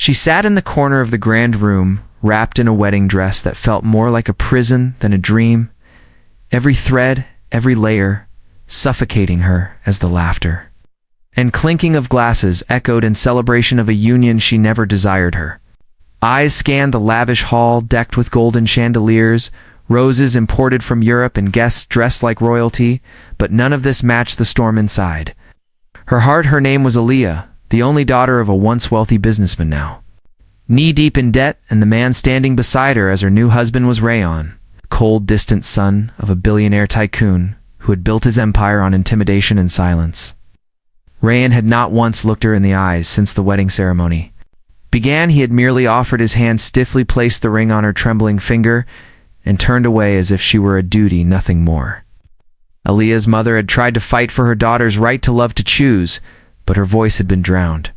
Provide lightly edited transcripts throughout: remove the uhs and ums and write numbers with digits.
She sat in the corner of the grand room, wrapped in a wedding dress that felt more like a prison than a dream, every thread, every layer, suffocating her as the laughter and clinking of glasses echoed in celebration of a union she never desired her. Eyes scanned the lavish hall decked with golden chandeliers, roses imported from Europe and guests dressed like royalty, but none of this matched the storm inside. Her name was Aaliyah, the only daughter of a once wealthy businessman now. Knee-deep in debt, and the man standing beside her as her new husband was Rayon, cold, distant son of a billionaire tycoon who had built his empire on intimidation and silence. Rayon had not once looked her in the eyes since the wedding ceremony. He had merely offered his hand, stiffly placed the ring on her trembling finger, and turned away as if she were a duty, nothing more. Aaliyah's mother had tried to fight for her daughter's right to love to choose, but her voice had been drowned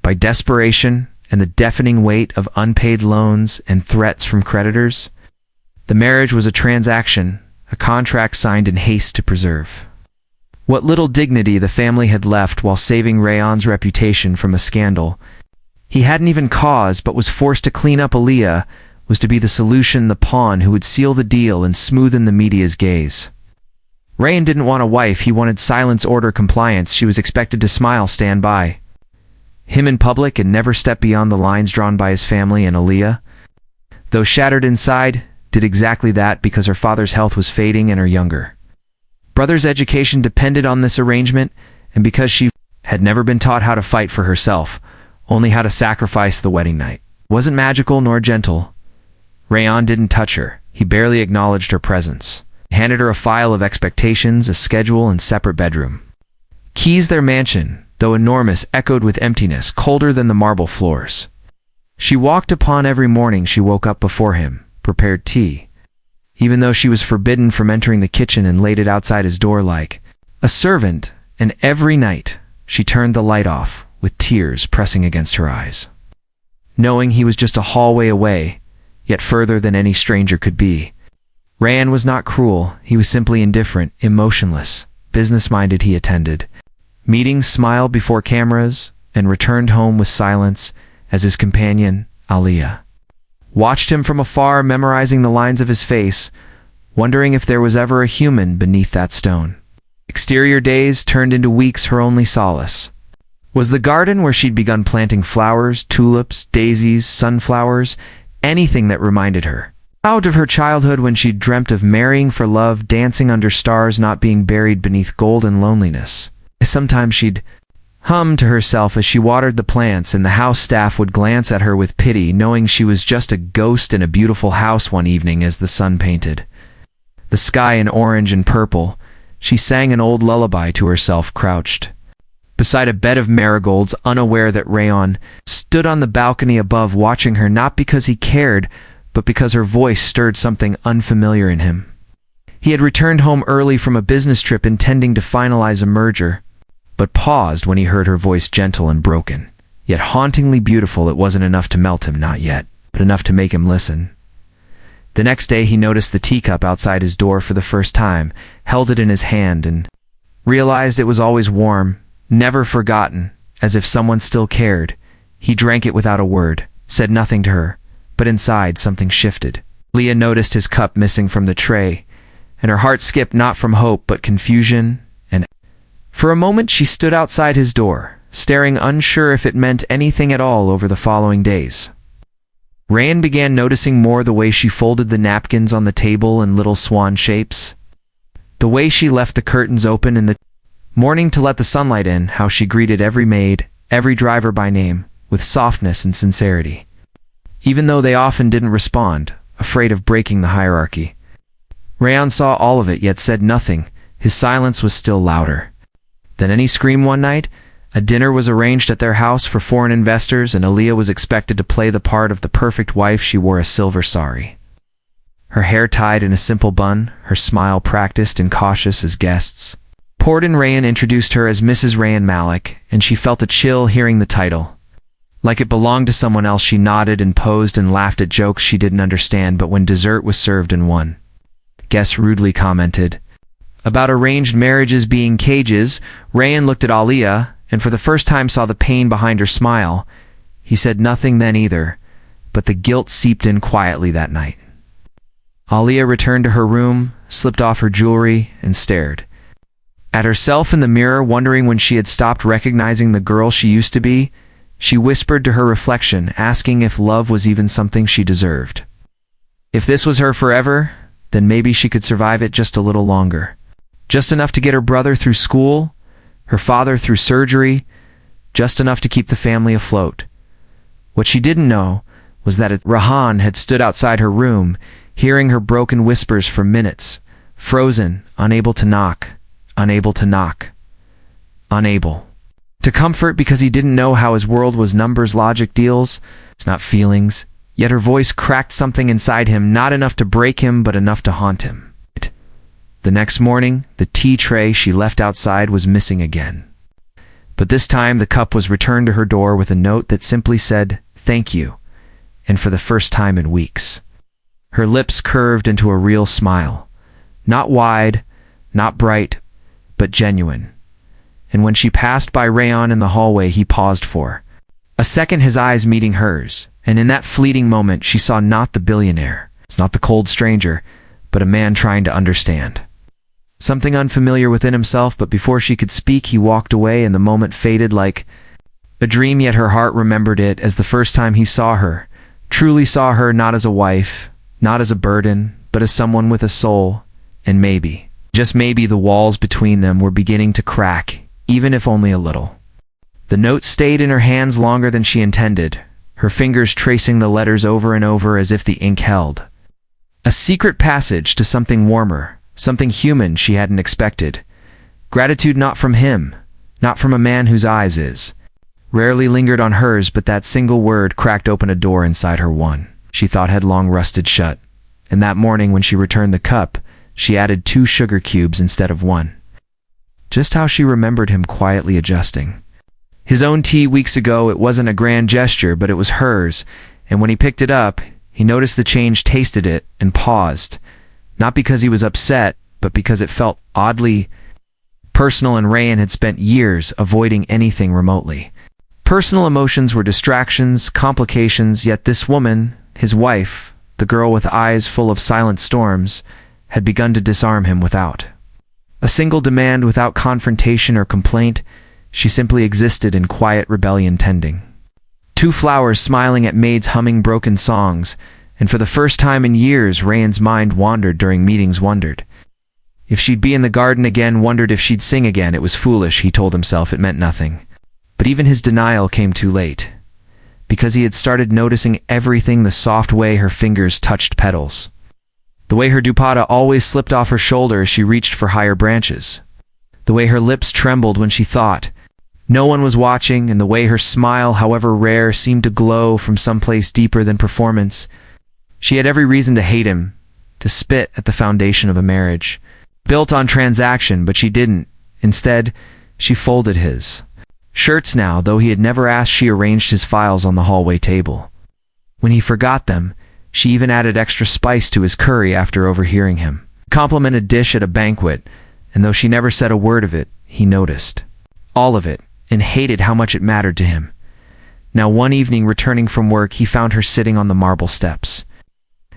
by desperation and the deafening weight of unpaid loans and threats from creditors. The marriage was a transaction, a contract signed in haste to preserve what little dignity the family had left while saving Rayon's reputation from a scandal he hadn't even caused but was forced to clean up. Aaliyah was to be the solution, the pawn who would seal the deal and smoothen the media's gaze. Rayon didn't want a wife, he wanted silence, order, compliance. She was expected to smile, stand by him in public, and never step beyond the lines drawn by his family. And Aaliyah, though shattered inside, did exactly that because her father's health was fading and her younger brother's education depended on this arrangement, and because she had never been taught how to fight for herself, only how to sacrifice. The wedding night wasn't magical nor gentle. Rayon didn't touch her. He barely acknowledged her presence. He handed her a file of expectations, a schedule, and separate bedroom keys. Their mansion, though enormous, echoed with emptiness, colder than the marble floors she walked upon. Every morning she woke up before him, prepared tea, even though she was forbidden from entering the kitchen, and laid it outside his door like a servant, and every night she turned the light off with tears pressing against her eyes, knowing he was just a hallway away, yet further than any stranger could be. Rayon was not cruel, he was simply indifferent, emotionless, business-minded. He attended meetings, smiled before cameras, and returned home with silence as his companion, Aaliyah, watched him from afar, memorizing the lines of his face, wondering if there was ever a human beneath that stone. Exterior days turned into weeks. Her only solace was the garden where she'd begun planting flowers, tulips, daisies, sunflowers, anything that reminded her out of her childhood when she'd dreamt of marrying for love, dancing under stars, not being buried beneath gold and loneliness. Sometimes she'd hum to herself as she watered the plants, and the house staff would glance at her with pity, knowing she was just a ghost in a beautiful house. One evening, as the sun painted the sky in orange and purple, she sang an old lullaby to herself, crouched beside a bed of marigolds, unaware that Rayon stood on the balcony above, watching her, not because he cared, but because her voice stirred something unfamiliar in him. He had returned home early from a business trip, intending to finalize a merger, but paused when he heard her voice, gentle and broken, yet hauntingly beautiful. It wasn't enough to melt him, not yet, but enough to make him listen. The next day he noticed the teacup outside his door for the first time, held it in his hand, and realized it was always warm, never forgotten, as if someone still cared. He drank it without a word, said nothing to her, but inside something shifted. Leah noticed his cup missing from the tray, and her heart skipped, not from hope but confusion. And for a moment she stood outside his door, staring, unsure if it meant anything at all. Over the following days, Rayon began noticing more the way she folded the napkins on the table in little swan shapes, the way she left the curtains open in the morning to let the sunlight in, how she greeted every maid, every driver by name, with softness and sincerity, even though they often didn't respond, afraid of breaking the hierarchy. Rayon saw all of it, yet said nothing. His silence was still louder than any scream. One night, a dinner was arranged at their house for foreign investors, and Aaliyah was expected to play the part of the perfect wife. She wore a silver sari, her hair tied in a simple bun, her smile practiced and cautious as guests poured in. Rayon introduced her as Mrs. Rayon Malik, and she felt a chill hearing the title. Like it belonged to someone else, she nodded and posed and laughed at jokes she didn't understand. But when dessert was served and one guest rudely commented about arranged marriages being cages, Rayon looked at Aaliyah and for the first time saw the pain behind her smile. He said nothing then either, but the guilt seeped in quietly that night. Alia returned to her room, slipped off her jewelry, and stared at herself in the mirror, wondering when she had stopped recognizing the girl she used to be. She whispered to her reflection, asking if love was even something she deserved. If this was her forever, then maybe she could survive it just a little longer. Just enough to get her brother through school, her father through surgery, just enough to keep the family afloat. What she didn't know was that Rahan had stood outside her room, hearing her broken whispers for minutes, frozen, unable to knock, unable to knock, unable to comfort because he didn't know how his world was numbers, logic, deals. It's not feelings. Yet her voice cracked something inside him, not enough to break him, but enough to haunt him. The next morning, the tea tray she left outside was missing again. But this time the cup was returned to her door with a note that simply said, "Thank you," and for the first time in weeks. Her lips curved into a real smile. Not wide, not bright, but genuine. And when she passed by Rayon in the hallway, he paused for a second, his eyes meeting hers, and in that fleeting moment she saw not the billionaire, it's not the cold stranger, but a man trying to understand. Something unfamiliar within himself, but before she could speak, he walked away and the moment faded like a dream, yet her heart remembered it as the first time he saw her, truly saw her, not as a wife, not as a burden, but as someone with a soul, and maybe, just maybe, the walls between them were beginning to crack, even if only a little. The note stayed in her hands longer than she intended, her fingers tracing the letters over and over as if the ink held a secret passage to something warmer, something human she hadn't expected. Gratitude not from him, not from a man whose eyes rarely lingered on hers, but that single word cracked open a door inside her, one she thought had long rusted shut. And that morning when she returned the cup, she added 2 sugar cubes instead of 1. Just how she remembered him quietly adjusting his own tea weeks ago. It wasn't a grand gesture, but it was hers, and when he picked it up, he noticed the change, tasted it, and paused. Not because he was upset, but because it felt oddly personal, and Rayan had spent years avoiding anything remotely personal. Emotions were distractions, complications, yet this woman, his wife, the girl with eyes full of silent storms, had begun to disarm him without a single demand, without confrontation or complaint. She simply existed in quiet rebellion, tending 2 flowers, smiling at maids, humming broken songs, and for the first time in years Rayan's mind wandered during meetings, wondered if she'd be in the garden again, wondered if she'd sing again. It was foolish, he told himself, it meant nothing. But even his denial came too late, because he had started noticing everything: the soft way her fingers touched petals, the way her dupatta always slipped off her shoulder as she reached for higher branches, the way her lips trembled when she thought no one was watching, and the way her smile, however rare, seemed to glow from someplace deeper than performance. She had every reason to hate him, to spit at the foundation of a marriage built on transaction, but she didn't. Instead, she folded his shirts now, though he had never asked. She arranged his files on the hallway table. When he forgot them, she even added extra spice to his curry after overhearing him compliment a dish at a banquet, and though she never said a word of it, he noticed all of it and hated how much it mattered to him. Now one evening, returning from work, he found her sitting on the marble steps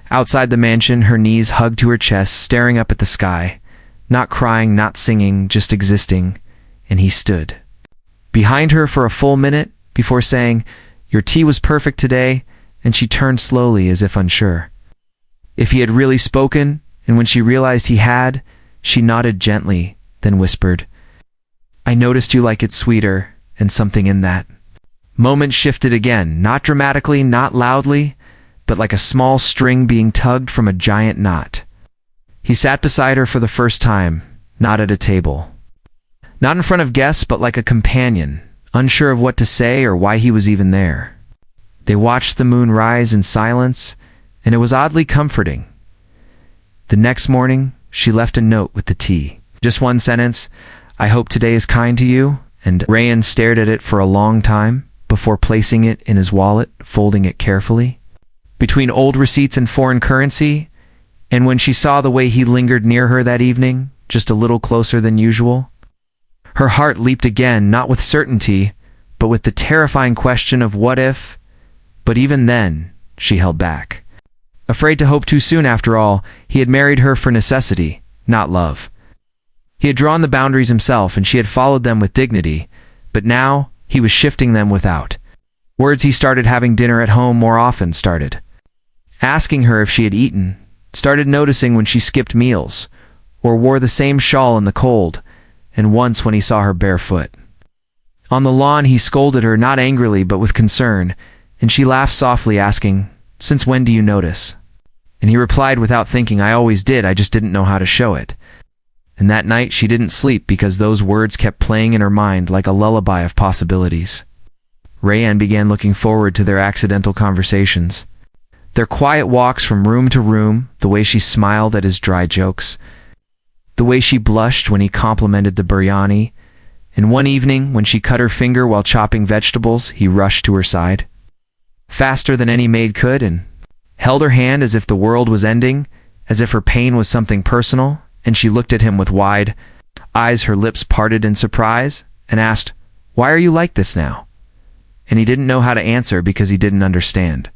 outside the mansion, her knees hugged to her chest, staring up at the sky, not crying, not singing, just existing. And he stood behind her for a full minute before saying, "Your tea was perfect today," and she turned slowly as if unsure if he had really spoken, and when she realized he had, she nodded gently, then whispered, "I noticed you like it sweeter," and something in that moment shifted again, not dramatically, not loudly, but like a small string being tugged from a giant knot. He sat beside her for the first time, not at a table, not in front of guests, but like a companion, unsure of what to say or why he was even there. They watched the moon rise in silence, and it was oddly comforting. The next morning, she left a note with the tea. Just one sentence: "I hope today is kind to you," and Rayan stared at it for a long time before placing it in his wallet, folding it carefully between old receipts and foreign currency. And when she saw the way he lingered near her that evening, just a little closer than usual, her heart leaped again, not with certainty, but with the terrifying question of what if. But even then, she held back. Afraid to hope too soon after all, he had married her for necessity, not love. He had drawn the boundaries himself and she had followed them with dignity, but now he was shifting them without. Words he started having dinner at home more often, started asking her if she had eaten, started noticing when she skipped meals, or wore the same shawl in the cold, and once when he saw her barefoot. On the lawn he scolded her, not angrily but with concern, and she laughed softly, asking, "Since when do you notice?" And he replied without thinking, "I always did, I just didn't know how to show it." And that night she didn't sleep because those words kept playing in her mind like a lullaby of possibilities. Rayanne began looking forward to their accidental conversations. Their quiet walks from room to room, the way she smiled at his dry jokes, the way she blushed when he complimented the biryani, and one evening when she cut her finger while chopping vegetables, he rushed to her side, faster than any maid could, and held her hand as if the world was ending, as if her pain was something personal, and she looked at him with wide eyes, her lips parted in surprise, and asked, "Why are you like this now?" And he didn't know how to answer because he didn't understand.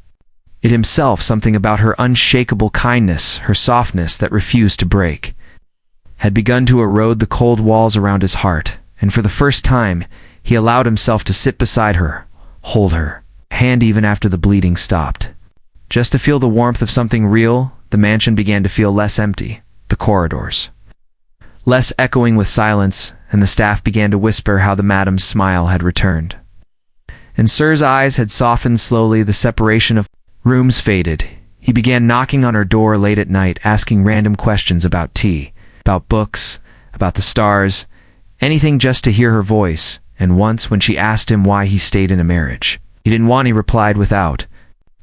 It himself, something about her unshakable kindness, her softness that refused to break, had begun to erode the cold walls around his heart, and for the first time he allowed himself to sit beside her, hold her hand even after the bleeding stopped. Just to feel the warmth of something real, the mansion began to feel less empty, the corridors less echoing with silence, and the staff began to whisper how the madam's smile had returned. And Sir's eyes had softened slowly, the separation of rooms faded. He began knocking on her door late at night, asking random questions about tea, about books, about the stars, anything just to hear her voice, and once when she asked him why he stayed in a marriage he didn't want, he replied without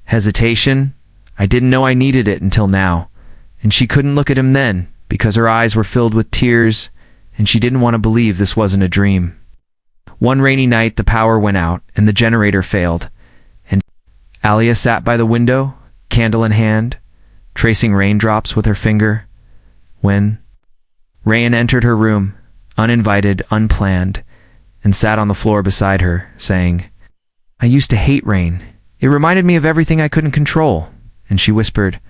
hesitation, "I didn't know I needed it until now." And she couldn't look at him then, because her eyes were filled with tears, and she didn't want to believe this wasn't a dream. One rainy night the power went out, and the generator failed, and Alia sat by the window, candle in hand, tracing raindrops with her finger, when Rayanne entered her room, uninvited, unplanned, and sat on the floor beside her, saying, "I used to hate rain. It reminded me of everything I couldn't control." And she whispered,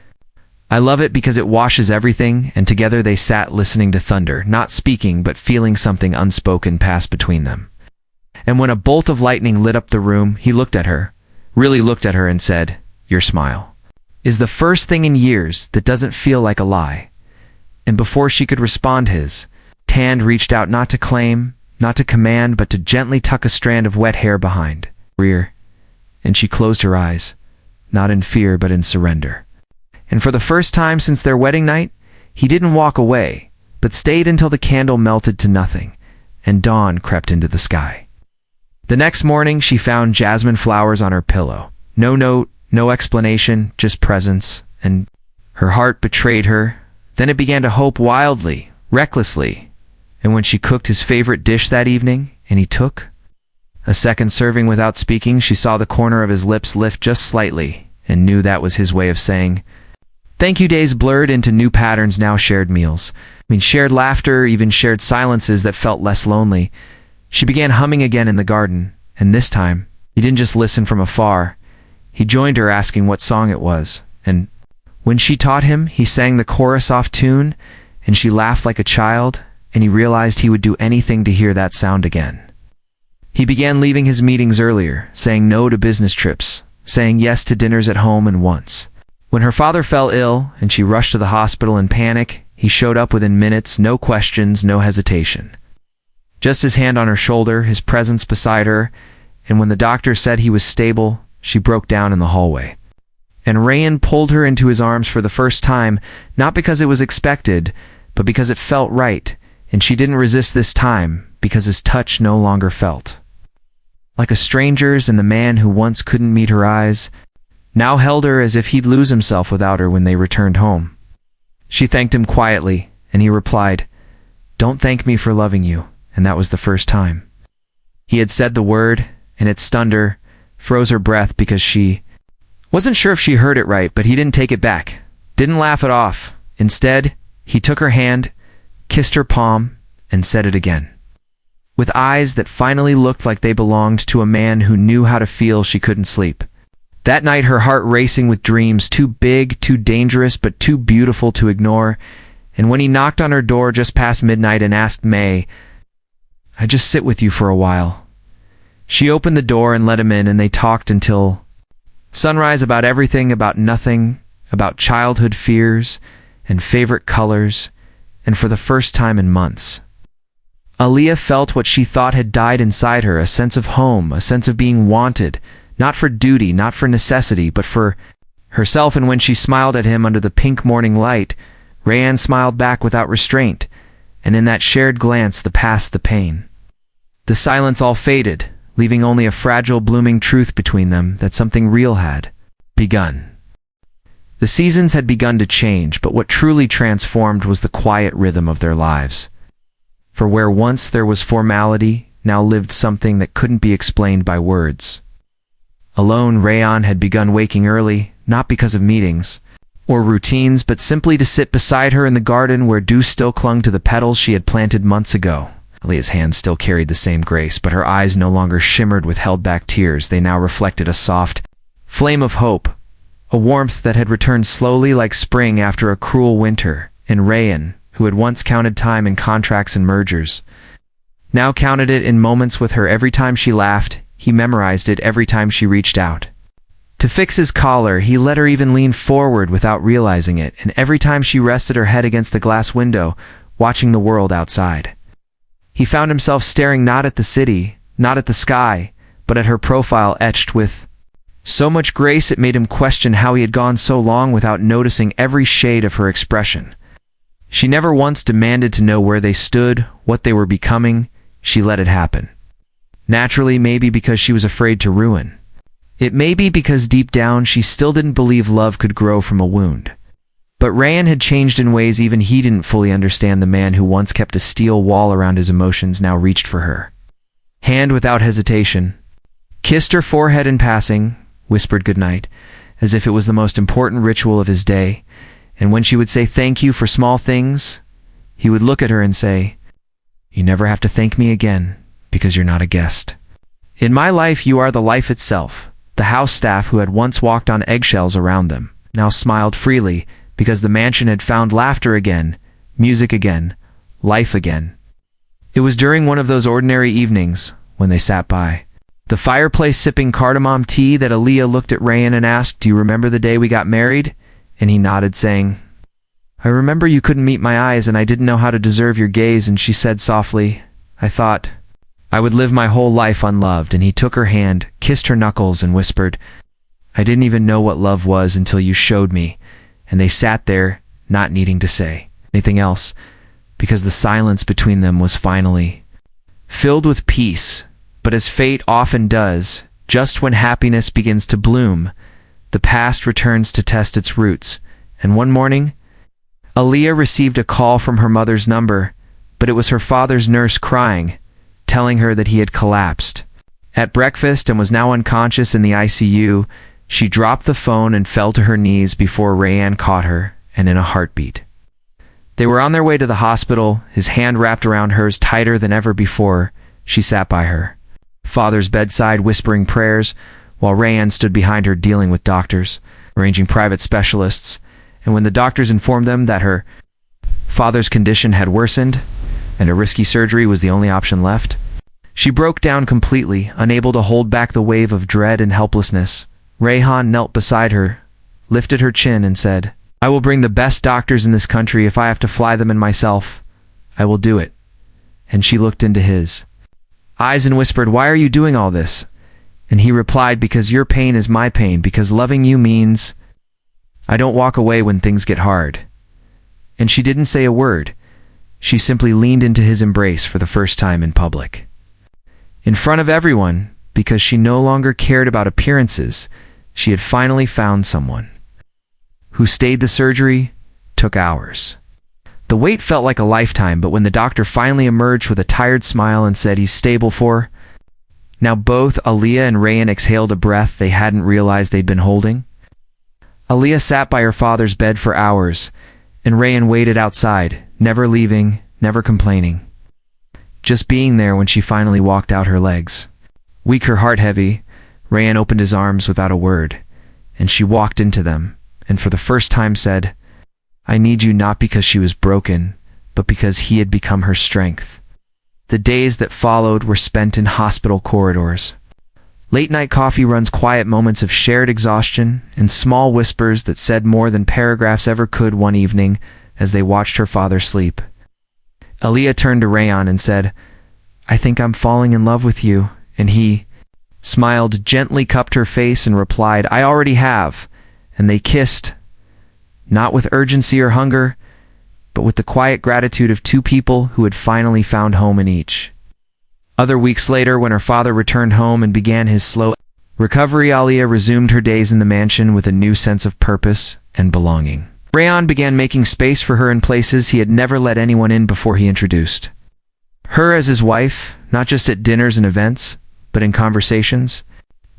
"I love it because it washes everything," and together they sat listening to thunder, not speaking but feeling something unspoken pass between them. And when a bolt of lightning lit up the room, he looked at her, really looked at her, and said, "Your smile is the first thing in years that doesn't feel like a lie." And before she could respond, his hand reached out, not to claim, not to command, but to gently tuck a strand of wet hair behind rear, and she closed her eyes, not in fear but in surrender. And for the first time since their wedding night, he didn't walk away, but stayed until the candle melted to nothing, and dawn crept into the sky. The next morning she found jasmine flowers on her pillow. No note, no explanation, just presence, and her heart betrayed her. Then it began to hope wildly, recklessly, and when she cooked his favorite dish that evening, and he took a second serving without speaking, she saw the corner of his lips lift just slightly, and knew that was his way of saying, "Thank you." Days blurred into new patterns now, shared meals, shared laughter, even shared silences that felt less lonely. She began humming again in the garden, and this time, he didn't just listen from afar. He joined her, asking what song it was, and when she taught him, he sang the chorus off tune, and she laughed like a child, and he realized he would do anything to hear that sound again. He began leaving his meetings earlier, saying no to business trips, saying yes to dinners at home, and once, when her father fell ill and she rushed to the hospital in panic, he showed up within minutes, no questions, no hesitation. Just his hand on her shoulder, his presence beside her, and when the doctor said he was stable, she broke down in the hallway. And Rayanne pulled her into his arms for the first time, not because it was expected, but because it felt right, and she didn't resist this time, because his touch no longer felt like a stranger's, and the man who once couldn't meet her eyes now held her as if he'd lose himself without her when they returned home. She thanked him quietly, and he replied, "Don't thank me for loving you," and that was the first time he had said the word, and it stunned her, froze her breath, because she wasn't sure if she heard it right, but he didn't take it back, didn't laugh it off. Instead, he took her hand, kissed her palm, and said it again. with eyes that finally looked like they belonged to a man who knew how to feel she couldn't sleep. That night, her heart racing with dreams too big, too dangerous, but too beautiful to ignore, and when he knocked on her door just past midnight and asked May, "I'd just sit with you for a while." She opened the door and let him in, and they talked until sunrise, about everything, about nothing, about childhood fears and favorite colors, and for the first time in months, Aaliyah felt what she thought had died inside her, a sense of home, a sense of being wanted, not for duty, not for necessity, but for herself. And when she smiled at him under the pink morning light, Rayanne smiled back without restraint, and in that shared glance the past, the pain. The silence all faded, leaving only a fragile, blooming truth between them that something real had begun. The seasons had begun to change, but what truly transformed was the quiet rhythm of their lives. For where once there was formality, now lived something that couldn't be explained by words. Alone, Rayanne had begun waking early, not because of meetings or routines, but simply to sit beside her in the garden where dew still clung to the petals she had planted months ago. Aaliyah's hands still carried the same grace, but her eyes no longer shimmered with held-back tears. They now reflected a soft flame of hope, a warmth that had returned slowly like spring after a cruel winter. And Rayanne, who had once counted time in contracts and mergers, now counted it in moments with her. Every time she laughed, he memorized it. Every time she reached out to fix his collar, he let her even lean forward without realizing it. And every time she rested her head against the glass window, watching the world outside, he found himself staring not at the city, not at the sky, but at her profile etched with so much grace it made him question how he had gone so long without noticing every shade of her expression. She never once demanded to know where they stood, what they were becoming. She let it happen. Naturally, maybe because she was afraid to ruin. It may be because deep down she still didn't believe love could grow from a wound. But Rayanne had changed in ways even he didn't fully understand. The man who once kept a steel wall around his emotions now reached for her hand without hesitation, kissed her forehead in passing, whispered goodnight, as if it was the most important ritual of his day. And when she would say thank you for small things, he would look at her and say, "You never have to thank me again, because you're not a guest. In my life, you are the life itself." The house staff, who had once walked on eggshells around them, now smiled freely, because the mansion had found laughter again, music again, life again. It was during one of those ordinary evenings, when they sat by the fireplace sipping cardamom tea, that Aaliyah looked at Rayanne and asked, "Do you remember the day we got married?" And he nodded, saying, "I remember you couldn't meet my eyes, and I didn't know how to deserve your gaze." And she said softly, "I thought I would live my whole life unloved." And he took her hand, kissed her knuckles, and whispered, "I didn't even know what love was until you showed me." And they sat there, not needing to say anything else, because the silence between them was finally filled with peace. But as fate often does, just when happiness begins to bloom, the past returns to test its roots. And one morning, Aaliyah received a call from her mother's number, but it was her father's nurse crying, telling her that he had collapsed at breakfast and was now unconscious in the ICU. She dropped the phone and fell to her knees before Rayanne caught her, and in a heartbeat. They were on their way to the hospital, his hand wrapped around hers tighter than ever before. She sat by her father's bedside, whispering prayers, while Rayanne stood behind her, dealing with doctors, arranging private specialists. And when the doctors informed them that her father's condition had worsened, and a risky surgery was the only option left, she broke down completely, unable to hold back the wave of dread and helplessness. Rayanne knelt beside her, lifted her chin, and said, "I will bring the best doctors in this country. If I have to fly them in myself, I will do it." And she looked into his eyes and whispered, "Why are you doing all this?" And he replied, "Because your pain is my pain, because loving you means I don't walk away when things get hard." And she didn't say a word. She simply leaned into his embrace for the first time in public, in front of everyone, because she no longer cared about appearances. She had finally found someone who stayed the surgery, took hours. The wait felt like a lifetime, but when the doctor finally emerged with a tired smile and said he's stable for, now both Aaliyah and Rayanne exhaled a breath they hadn't realized they'd been holding. Aaliyah sat by her father's bed for hours, and Rayanne waited outside, never leaving, never complaining, just being there when she finally walked out her legs. Weak, her heart heavy, Rayan opened his arms without a word, and she walked into them, and for the first time said, "I need you," not because she was broken, but because he had become her strength. The days that followed were spent in hospital corridors. Late-night coffee runs, quiet moments of shared exhaustion, and small whispers that said more than paragraphs ever could. One evening, as they watched her father sleep, Aliyah turned to Rayan and said, "I think I'm falling in love with you," and he smiled, gently cupped her face, and replied, "I already have," and they kissed, not with urgency or hunger, but with the quiet gratitude of two people who had finally found home in each. Other weeks later, when her father returned home and began his slow recovery, Aliyah resumed her days in the mansion with a new sense of purpose and belonging. Rayan began making space for her in places he had never let anyone in before. He introduced her as his wife, not just at dinners and events, but in conversations.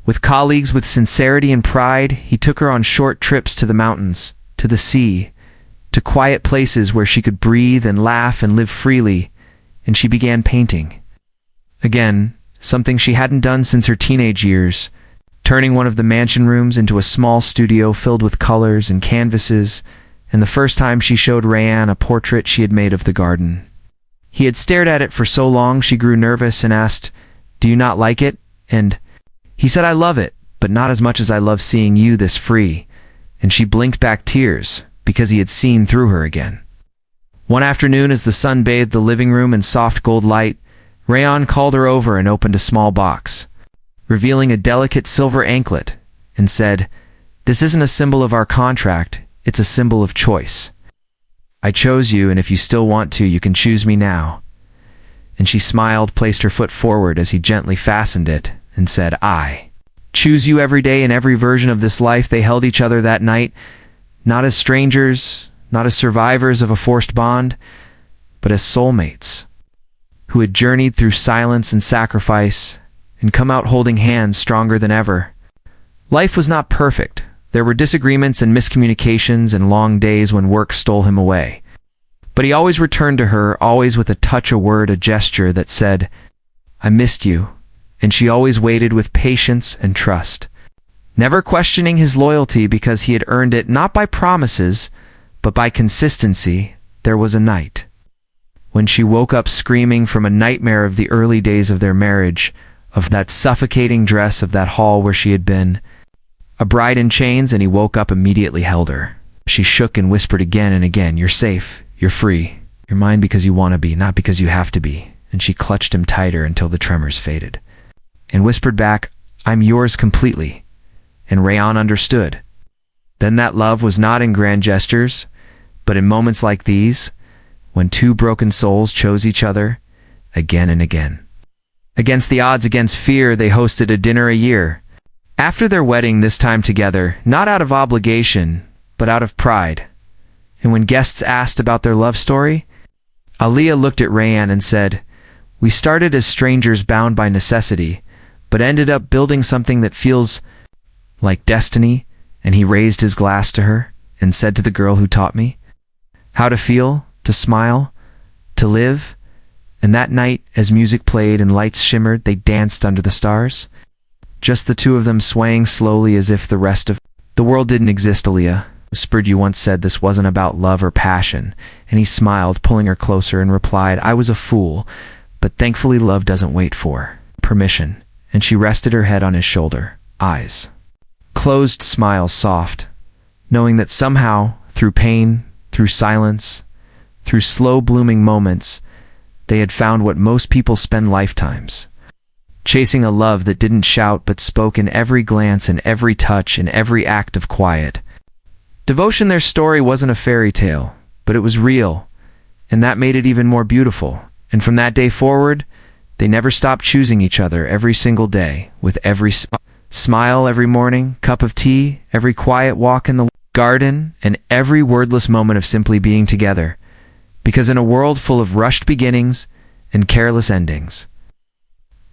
With colleagues, with sincerity and pride, he took her on short trips to the mountains, to the sea, to quiet places where she could breathe and laugh and live freely, and she began painting. Again, something she hadn't done since her teenage years, turning one of the mansion rooms into a small studio filled with colors and canvases, and the first time she showed Rayan a portrait she had made of the garden. He had stared at it for so long she grew nervous and asked, "Do you not like it?" And he said, "I love it, but not as much as I love seeing you this free." And she blinked back tears, because he had seen through her again. One afternoon, as the sun bathed the living room in soft gold light, Rayan called her over and opened a small box, revealing a delicate silver anklet, and said, "This isn't a symbol of our contract, it's a symbol of choice. I chose you, and if you still want to, you can choose me now." And she smiled, placed her foot forward as he gently fastened it, and said, "I choose you every day in every version of this life." They held each other that night, not as strangers, not as survivors of a forced bond, but as soulmates who had journeyed through silence and sacrifice and come out holding hands stronger than ever. Life was not perfect. There were disagreements and miscommunications and long days when work stole him away. But he always returned to her, always with a touch, a word, a gesture that said, "I missed you," and she always waited with patience and trust, never questioning his loyalty because he had earned it not by promises, but by consistency. There was a night when she woke up screaming from a nightmare of the early days of their marriage, of that suffocating dress, of that hall where she had been a bride in chains, and he woke up, immediately held her. She shook and whispered again and again, "You're safe, you're free, you're mine because you want to be, not because you have to be." And she clutched him tighter until the tremors faded, and whispered back, "I'm yours completely." And Rayan understood. Then that love was not in grand gestures, but in moments like these, when two broken souls chose each other again and again. Against the odds, against fear, they hosted a dinner a year. After their wedding, this time together, not out of obligation, but out of pride. And when guests asked about their love story, Aliyah looked at Rayan and said, "We started as strangers bound by necessity, but ended up building something that feels like destiny." And he raised his glass to her and said, "To the girl who taught me how to feel, to smile, to live." And that night, as music played and lights shimmered, they danced under the stars, just the two of them, swaying slowly as if the rest of the world didn't exist. "Aliyah," whispered, "you once said this wasn't about love or passion." And he smiled, pulling her closer, and replied, "I was a fool, but thankfully love doesn't wait for permission." And she rested her head on his shoulder, eyes closed, smile soft, knowing that somehow, through pain, through silence, through slow blooming moments, they had found what most people spend lifetimes chasing, a love that didn't shout but spoke in every glance and every touch and every act of quiet devotion. Their story wasn't a fairy tale, but it was real, and that made it even more beautiful. And from that day forward, they never stopped choosing each other every single day, with every smile, every morning cup of tea, every quiet walk in the garden, and every wordless moment of simply being together. Because in a world full of rushed beginnings and careless endings,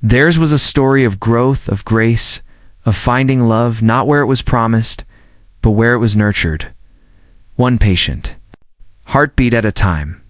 theirs was a story of growth, of grace, of finding love not where it was promised, but where it was nurtured, one patient heartbeat at a time.